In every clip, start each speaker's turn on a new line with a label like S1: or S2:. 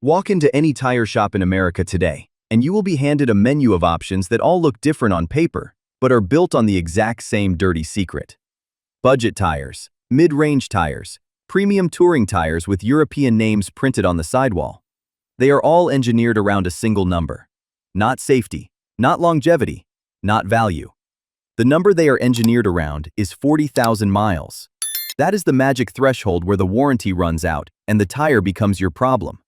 S1: Walk into any tire shop in America today, and you will be handed a menu of options that all look different on paper, but are built on the exact same dirty secret. Budget tires, mid-range tires, premium touring tires with European names printed on the sidewall. They are all engineered around a single number. Not safety, not longevity, not value. The number they are engineered around is 40,000 miles. That is the magic threshold where the warranty runs out and the tire becomes your problem.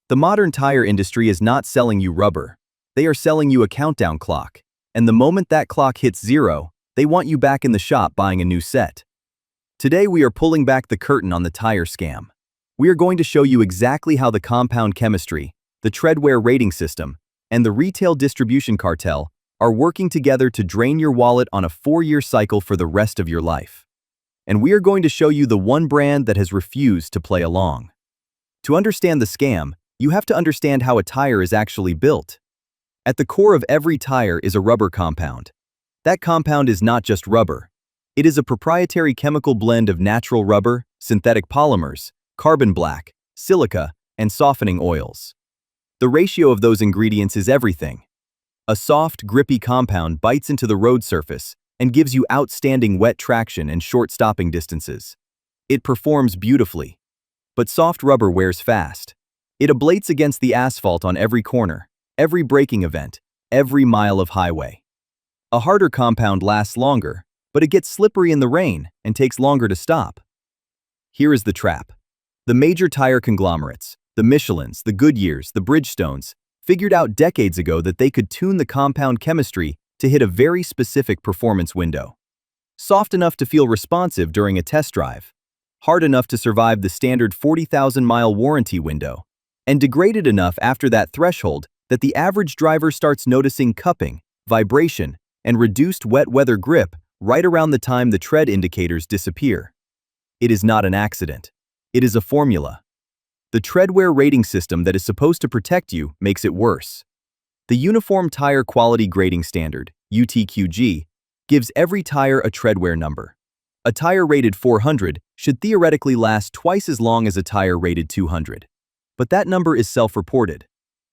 S1: The modern tire industry is not selling you rubber. They are selling you a countdown clock, and the moment that clock hits zero, they want you back in the shop buying a new set. Today we are pulling back the curtain on the tire scam. We are going to show you exactly how the compound chemistry, the treadwear rating system, and the retail distribution cartel are working together to drain your wallet on a 4-year cycle for the rest of your life. And we are going to show you the one brand that has refused to play along. To understand the scam, you have to understand how a tire is actually built. At the core of every tire is a rubber compound. That compound is not just rubber. It is a proprietary chemical blend of natural rubber, synthetic polymers, carbon black, silica, and softening oils. The ratio of those ingredients is everything. A soft, grippy compound bites into the road surface and gives you outstanding wet traction and short stopping distances. It performs beautifully. But soft rubber wears fast. It ablates against the asphalt on every corner, every braking event, every mile of highway. A harder compound lasts longer, but it gets slippery in the rain and takes longer to stop. Here is the trap. The major tire conglomerates, the Michelins, the Goodyears, the Bridgestones, figured out decades ago that they could tune the compound chemistry to hit a very specific performance window. Soft enough to feel responsive during a test drive, hard enough to survive the standard 40,000-mile warranty window, and degraded enough after that threshold that the average driver starts noticing cupping, vibration, and reduced wet weather grip right around the time the tread indicators disappear. It is not an accident. It is a formula. The treadwear rating system that is supposed to protect you makes it worse. The Uniform Tire Quality Grading Standard, UTQG, gives every tire a treadwear number. A tire rated 400 should theoretically last twice as long as a tire rated 200. But that number is self-reported.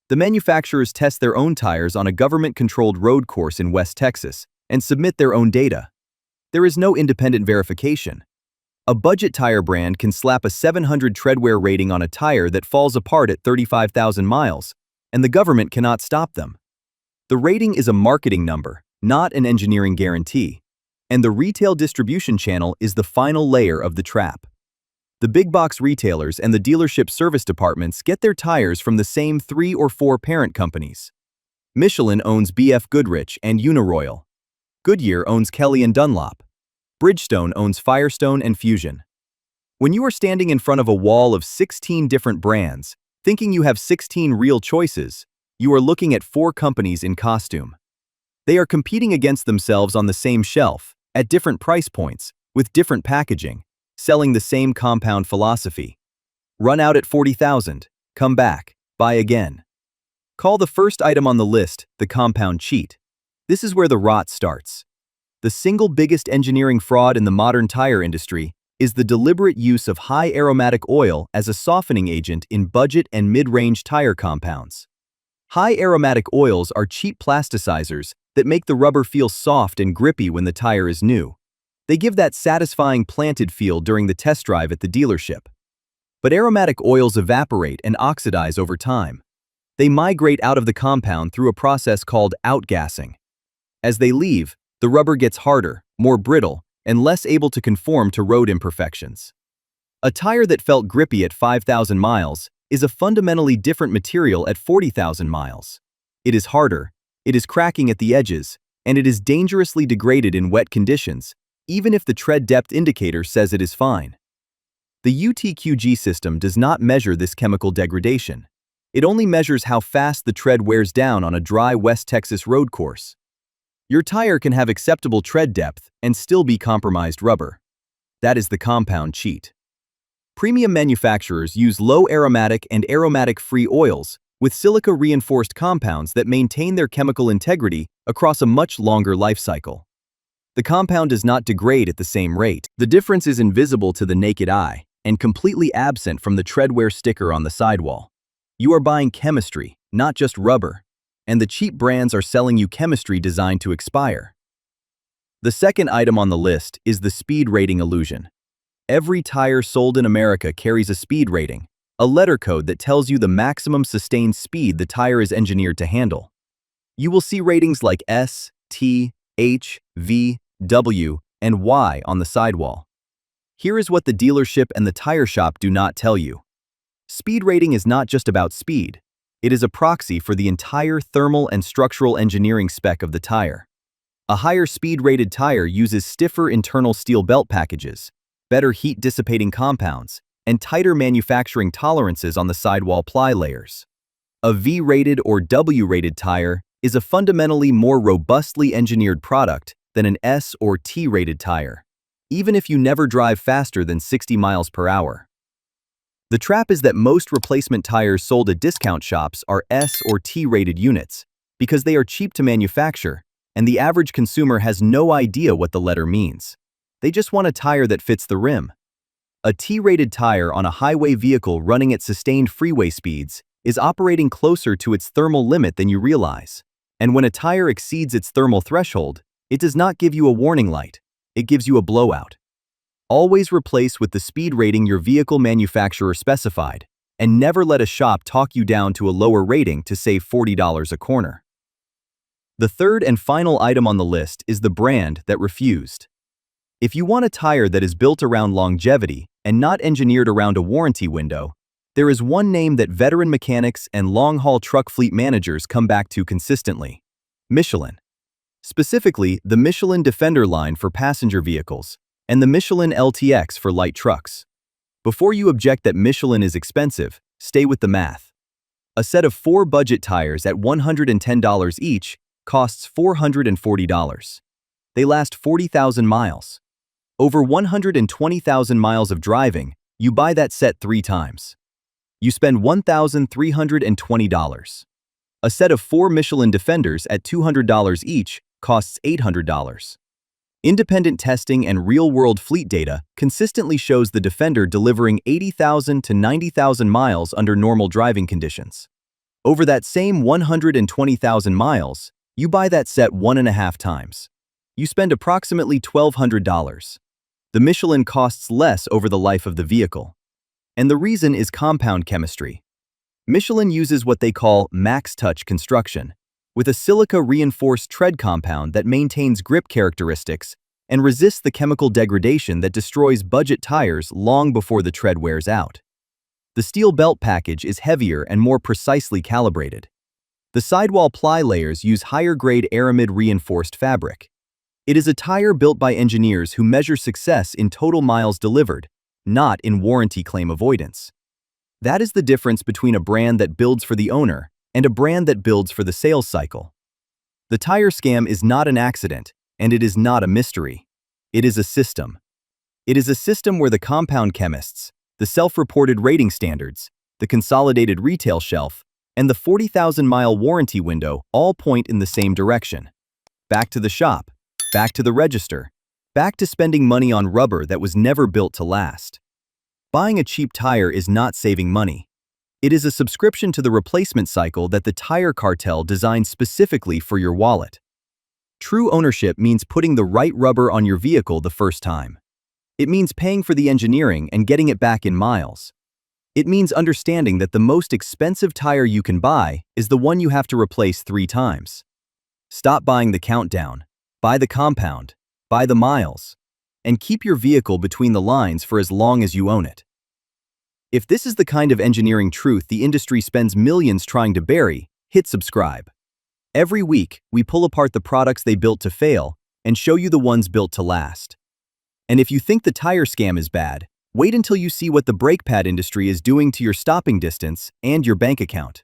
S1: The manufacturers test their own tires on a government-controlled road course in West Texas and submit their own data. There is no independent verification. A budget tire brand can slap a 700 treadwear rating on a tire that falls apart at 35,000 miles, and the government cannot stop them. The rating is a marketing number, not an engineering guarantee, and the retail distribution channel is the final layer of the trap. The big box retailers and the dealership service departments get their tires from the same 3 or 4 parent companies. Michelin owns BF Goodrich and Uniroyal. Goodyear owns Kelly and Dunlop. Bridgestone owns Firestone and Fusion. When you are standing in front of a wall of 16 different brands, thinking you have 16 real choices, you are looking at 4 companies in costume. They are competing against themselves on the same shelf, at different price points, with different packaging, selling the same compound philosophy. Run out at 40,000, come back, buy again. Call the first item on the list the compound cheat. This is where the rot starts. The single biggest engineering fraud in the modern tire industry is the deliberate use of high aromatic oil as a softening agent in budget and mid-range tire compounds. High aromatic oils are cheap plasticizers that make the rubber feel soft and grippy when the tire is new. They give that satisfying planted feel during the test drive at the dealership. But aromatic oils evaporate and oxidize over time. They migrate out of the compound through a process called outgassing. As they leave, the rubber gets harder, more brittle, and less able to conform to road imperfections. A tire that felt grippy at 5,000 miles is a fundamentally different material at 40,000 miles. It is harder, it is cracking at the edges, and it is dangerously degraded in wet conditions, even if the tread depth indicator says it is fine. The UTQG system does not measure this chemical degradation. It only measures how fast the tread wears down on a dry West Texas road course. Your tire can have acceptable tread depth and still be compromised rubber. That is the compound cheat. Premium manufacturers use low aromatic and aromatic-free oils with silica-reinforced compounds that maintain their chemical integrity across a much longer life cycle. The compound does not degrade at the same rate. The difference is invisible to the naked eye and completely absent from the treadwear sticker on the sidewall. You are buying chemistry, not just rubber, and the cheap brands are selling you chemistry designed to expire. The second item on the list is the speed rating illusion. Every tire sold in America carries a speed rating, a letter code that tells you the maximum sustained speed the tire is engineered to handle. You will see ratings like S, T, H, V, W, and Y on the sidewall. Here is what the dealership and the tire shop do not tell you. Speed rating is not just about speed. It is a proxy for the entire thermal and structural engineering spec of the tire. A higher speed-rated tire uses stiffer internal steel belt packages, better heat-dissipating compounds, and tighter manufacturing tolerances on the sidewall ply layers. A V-rated or W-rated tire is a fundamentally more robustly engineered product than an S or T-rated tire, even if you never drive faster than 60 miles per hour. The trap is that most replacement tires sold at discount shops are S or T-rated units because they are cheap to manufacture, and the average consumer has no idea what the letter means. They just want a tire that fits the rim. A T-rated tire on a highway vehicle running at sustained freeway speeds is operating closer to its thermal limit than you realize. And when a tire exceeds its thermal threshold, it does not give you a warning light. It gives you a blowout. Always replace with the speed rating your vehicle manufacturer specified, and never let a shop talk you down to a lower rating to save $40 a corner. The third and final item on the list is the brand that refused. If you want a tire that is built around longevity and not engineered around a warranty window, there is one name that veteran mechanics and long-haul truck fleet managers come back to consistently: Michelin. Specifically, the Michelin Defender line for passenger vehicles and the Michelin LTX for light trucks. Before you object that Michelin is expensive, stay with the math. A set of 4 budget tires at $110 each costs $440. They last 40,000 miles. Over 120,000 miles of driving, you buy that set 3 times. You spend $1,320. A set of 4 Michelin Defenders at $200 each costs $800. Independent testing and real-world fleet data consistently shows the Defender delivering 80,000 to 90,000 miles under normal driving conditions. Over that same 120,000 miles, you buy that set 1.5 times. You spend approximately $1,200. The Michelin costs less over the life of the vehicle. And the reason is compound chemistry. Michelin uses what they call max touch construction, with a silica-reinforced tread compound that maintains grip characteristics and resists the chemical degradation that destroys budget tires long before the tread wears out. The steel belt package is heavier and more precisely calibrated. The sidewall ply layers use higher-grade aramid-reinforced fabric. It is a tire built by engineers who measure success in total miles delivered, not in warranty claim avoidance. That is the difference between a brand that builds for the owner and a brand that builds for the sales cycle. The tire scam is not an accident, and it is not a mystery. It is a system. It is a system where the compound chemists, the self-reported rating standards, the consolidated retail shelf, and the 40,000-mile warranty window all point in the same direction. Back to the shop, back to the register, back to spending money on rubber that was never built to last. Buying a cheap tire is not saving money. It is a subscription to the replacement cycle that the tire cartel designed specifically for your wallet. True ownership means putting the right rubber on your vehicle the first time. It means paying for the engineering and getting it back in miles. It means understanding that the most expensive tire you can buy is the one you have to replace 3 times. Stop buying the countdown. Buy the compound. Buy the miles. And keep your vehicle between the lines for as long as you own it. If this is the kind of engineering truth the industry spends millions trying to bury, hit subscribe. Every week, we pull apart the products they built to fail and show you the ones built to last. And if you think the tire scam is bad, wait until you see what the brake pad industry is doing to your stopping distance and your bank account.